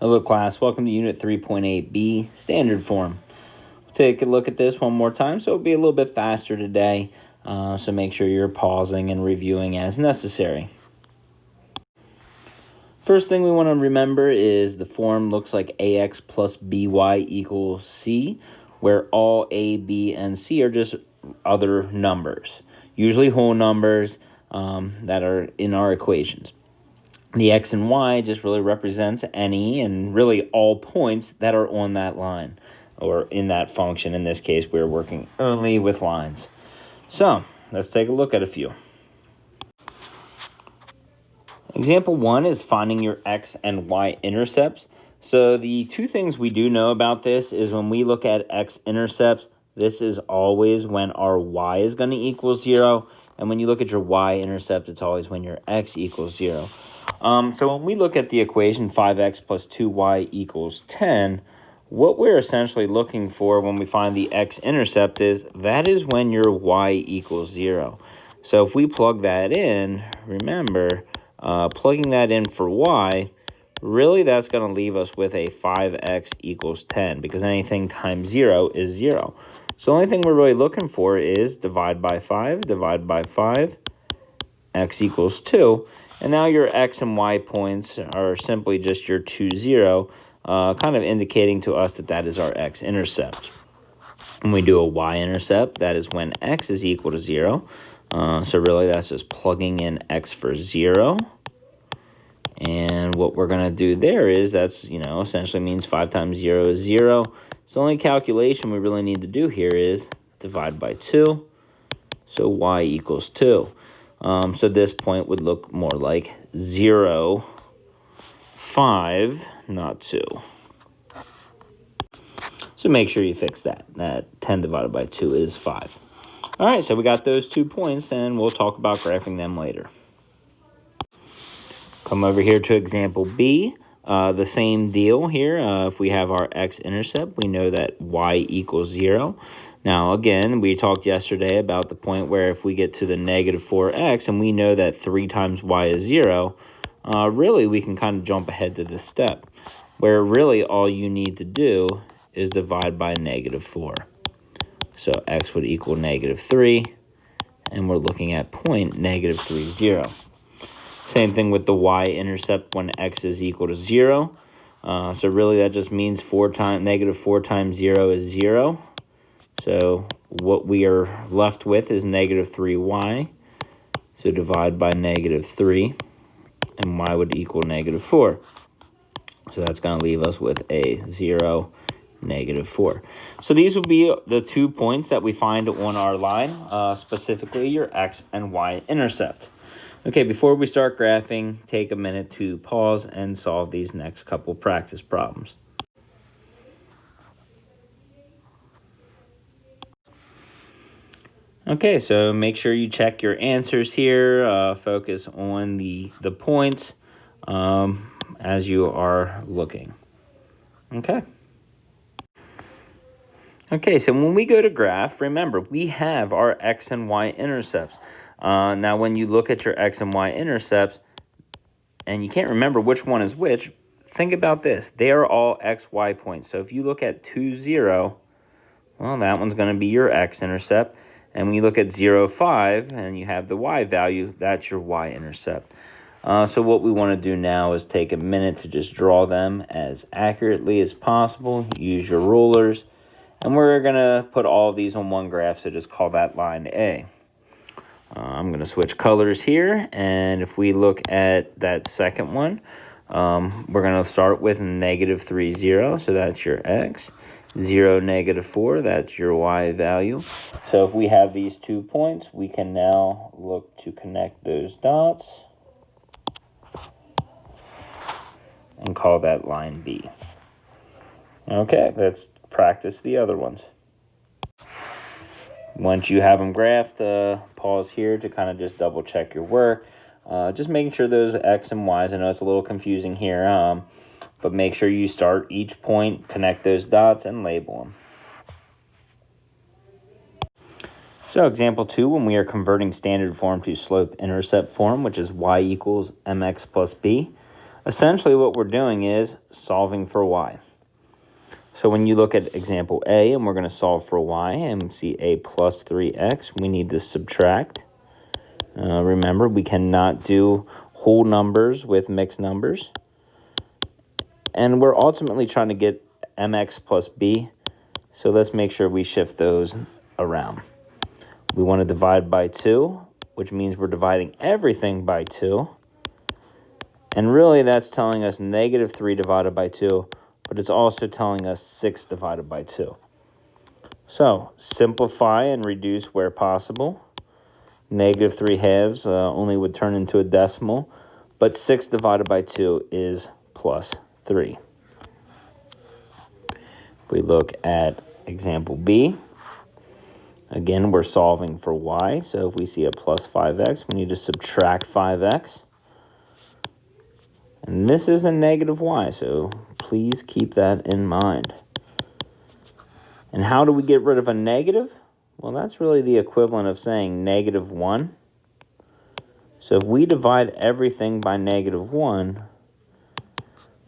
Hello class, welcome to Unit 3.8B Standard Form. We'll take a look at this one more time, so it'll be a little bit faster today, so make sure you're pausing and reviewing as necessary. First thing we want to remember is the form looks like AX plus BY equals C, where all A, B, and C are just other numbers, usually whole numbers that are in our equations. The X and Y just really represents any and really all points that are on that line or in that function. In this case, we're working only with lines. So let's take a look at a few. Example 1 is finding your X and Y intercepts. So the two things we do know about this is when we look at X-intercepts, this is always when our Y is going to equal 0. And when you look at your Y-intercept, it's always when your X equals 0. So when we look at the equation 5x plus 2y equals 10, what we're essentially looking for when we find the x-intercept is that is when your y equals 0. So if we plug that in, remember, plugging that in for y, really that's going to leave us with a 5x equals 10 because anything times 0 is 0. So the only thing we're really looking for is divide by 5, x equals 2. And now your x and y points are simply just your 2, 0, kind of indicating to us that that is our x-intercept. When we do a y-intercept, that is when x is equal to 0. So really that's just plugging in x for 0. And what we're going to do there is that's, essentially means 5 times 0 is 0. So the only calculation we really need to do here is divide by 2. So y equals 2. So this point would look more like 0, 5, not 2. So make sure you fix that. That 10 divided by 2 is 5. All right, so we got those 2 points, and we'll talk about graphing them later. Come over here to example B. The same deal here. If we have our x-intercept, we know that y equals 0. Now, again, we talked yesterday about the point where if we get to the negative 4x and we know that 3 times y is 0, really we can kind of jump ahead to this step, where really all you need to do is divide by negative 4. So x would equal negative 3, and we're looking at point negative 3, 0. Same thing with the y-intercept when x is equal to 0. So really that just means negative 4 times 0 is 0. So what we are left with is negative 3y. So divide by negative 3, and y would equal negative 4. So that's going to leave us with a 0, negative 4. So these would be the 2 points that we find on our line, specifically your x and y intercept. Okay, before we start graphing, take a minute to pause and solve these next couple practice problems. Okay, so make sure you check your answers here. Focus on the points as you are looking. Okay, so when we go to graph, remember, we have our x and y intercepts. Now, when you look at your x and y intercepts, and you can't remember which one is which, think about this. They are all x, y points. So if you look at 2, 0, well, that one's going to be your x-intercept. And when you look at 0, 5, and you have the y value, that's your y-intercept. So what we want to do now is take a minute to just draw them as accurately as possible. Use your rulers. And we're going to put all of these on one graph, so just call that line A. I'm going to switch colors here. And if we look at that second one, we're going to start with negative 3, 0. So that's your x. 0, negative 4, that's your y value. So if we have these 2 points, we can now look to connect those dots and call that line B. Okay, let's practice the other ones. Once you have them graphed, pause here to kind of just double check your work. Just making sure those x and y's, I know it's a little confusing here, but make sure you start each point, connect those dots, and label them. So example 2, when we are converting standard form to sloped intercept form, which is y equals mx plus b, Essentially what we're doing is solving for y. So when you look at example A and we're going to solve for y and see a plus 3x, we need to subtract. Remember, we cannot do whole numbers with mixed numbers. And we're ultimately trying to get mx plus b. So let's make sure we shift those around. We want to divide by 2, which means we're dividing everything by 2. And really that's telling us negative 3 divided by 2, but it's also telling us 6 divided by 2. So simplify and reduce where possible. Negative 3 halves only would turn into a decimal, but 6 divided by 2 is plus 3. If we look at example B, again, we're solving for y. So if we see a plus 5x, we need to subtract 5x. And this is a negative y, so please keep that in mind. And how do we get rid of a negative? Well, that's really the equivalent of saying negative 1. So if we divide everything by negative 1,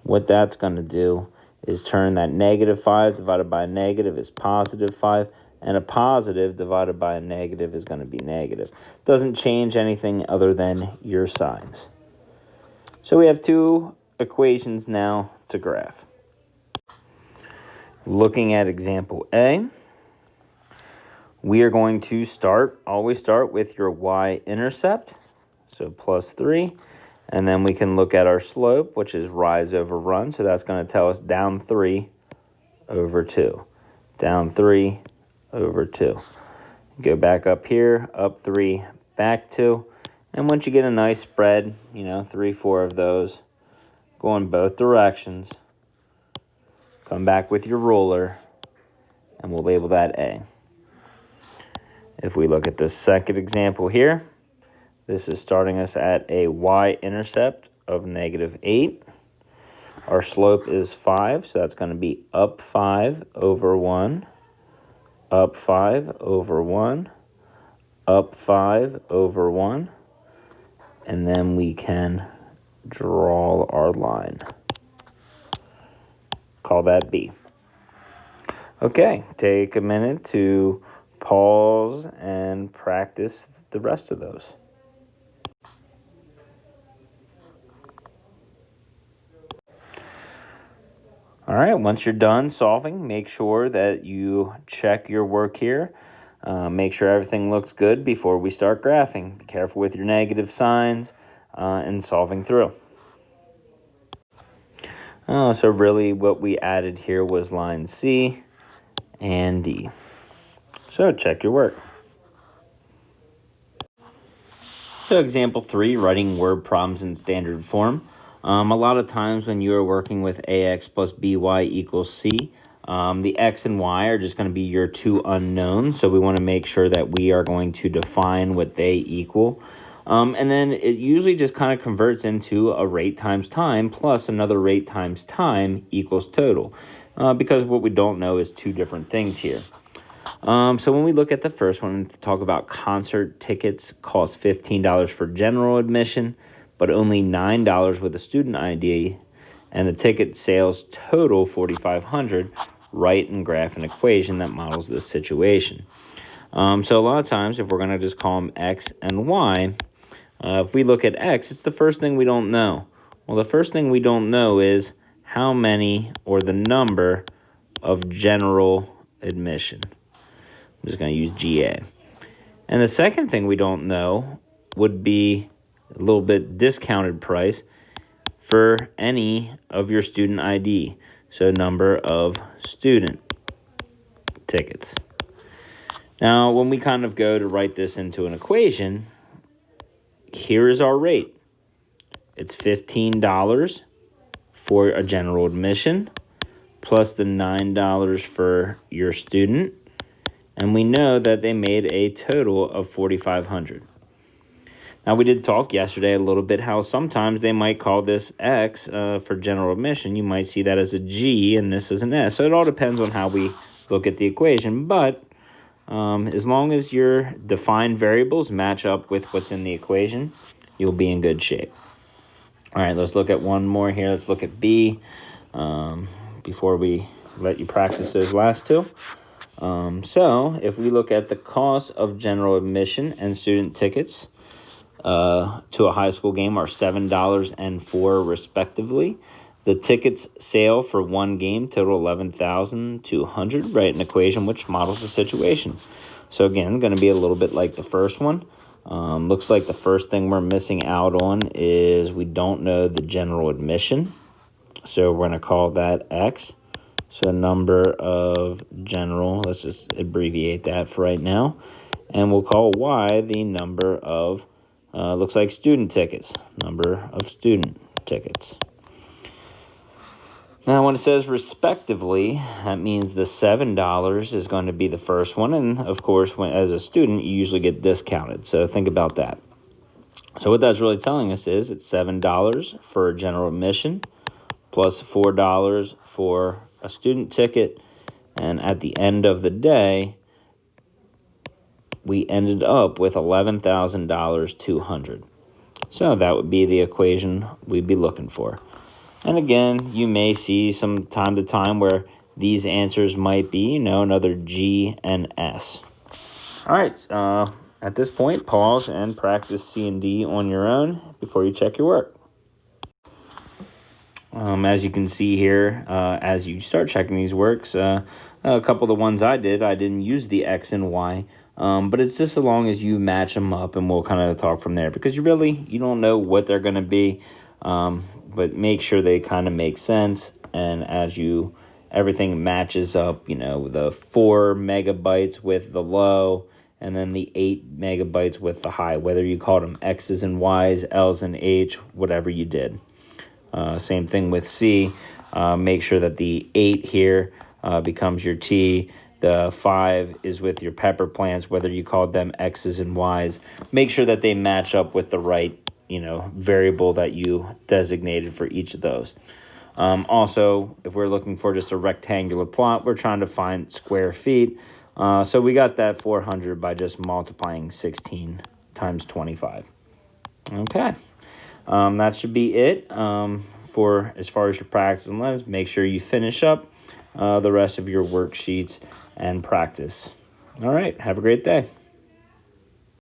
what that's going to do is turn that negative 5 divided by a negative is positive 5, and a positive divided by a negative is going to be negative. Doesn't change anything other than your signs. So we have two equations now to graph. Looking at example A, we are going to always start with your y-intercept, so plus 3. And then we can look at our slope, which is rise over run. So that's going to tell us down 3 over 2. Down 3 over 2. Go back up here, up 3, back 2. And once you get a nice spread, 3, 4 of those, go in both directions. Come back with your ruler, and we'll label that A. If we look at the second example here, this is starting us at a y-intercept of negative 8. Our slope is 5, so that's going to be up 5 over 1, up 5 over 1, up 5 over 1, and then we can draw our line. Call that B. Okay, take a minute to pause and practice the rest of those. All right, once you're done solving, make sure that you check your work here. Make sure everything looks good before we start graphing. Be careful with your negative signs and solving through. So really what we added here was line C and D. So check your work. So example 3, writing word problems in standard form. A lot of times when you are working with ax plus by equals c, the x and y are just going to be your two unknowns. So we want to make sure that we are going to define what they equal. And then it usually just kind of converts into a rate times time plus another rate times time equals total. Because what we don't know is two different things here. So when we look at the first one, talk about concert tickets cost $15 for general admission, but only $9 with a student ID, and the ticket sales total $4,500. Write and graph an equation that models this situation. So a lot of times, if we're going to just call them x and y, if we look at x, it's the first thing we don't know. Well, the first thing we don't know is how many or the number of general admission. I'm just going to use GA. And the second thing we don't know would be a little bit discounted price for any of your student ID. So number of student tickets. Now, when we kind of go to write this into an equation, here is our rate. It's $15 for a general admission plus the $9 for your student. And we know that they made a total of $4,500. Now, we did talk yesterday a little bit how sometimes they might call this X for general admission. You might see that as a G and this is an S. So it all depends on how we look at the equation. But as long as your defined variables match up with what's in the equation, you'll be in good shape. All right, let's look at one more here. Let's look at B before we let you practice those last two. So if we look at the cost of general admission and student tickets to a high school game are $7 and $4 respectively. The tickets sale for one game total $11,200. Write an equation which models the situation. So again, going to be a little bit like the first one. Looks like the first thing we're missing out on is we don't know the general admission. So we're going to call that X. So number of general, let's just abbreviate that for right now. And we'll call Y the number of, looks like student tickets, number of student tickets. Now, when it says respectively, that means the $7 is going to be the first one. And, of course, as a student, you usually get discounted. So think about that. So what that's really telling us is it's $7 for general admission plus $4 for a student ticket. And at the end of the day, we ended up with $11,200. So that would be the equation we'd be looking for. And again, you may see some time to time where these answers might be, another G and S. All right, at this point, pause and practice C and D on your own before you check your work. As you can see here, as you start checking these works, a couple of the ones I didn't use the X and Y. But it's just as long as you match them up, and we'll kind of talk from there, because you don't know what they're going to be, but make sure they kind of make sense. And as everything matches up, the 4 megabytes with the low, and then the 8 megabytes with the high, whether you called them X's and Y's, L's and H, whatever you did. Same thing with C. Make sure that the 8 here becomes your T. The 5 is with your pepper plants, whether you called them X's and Y's. Make sure that they match up with the right, variable that you designated for each of those. Also, if we're looking for just a rectangular plot, we're trying to find square feet. So we got that 400 by just multiplying 16 times 25. Okay. That should be it for as far as your practice and lessons. Make sure you finish up the rest of your worksheets and practice. All right. Have a great day.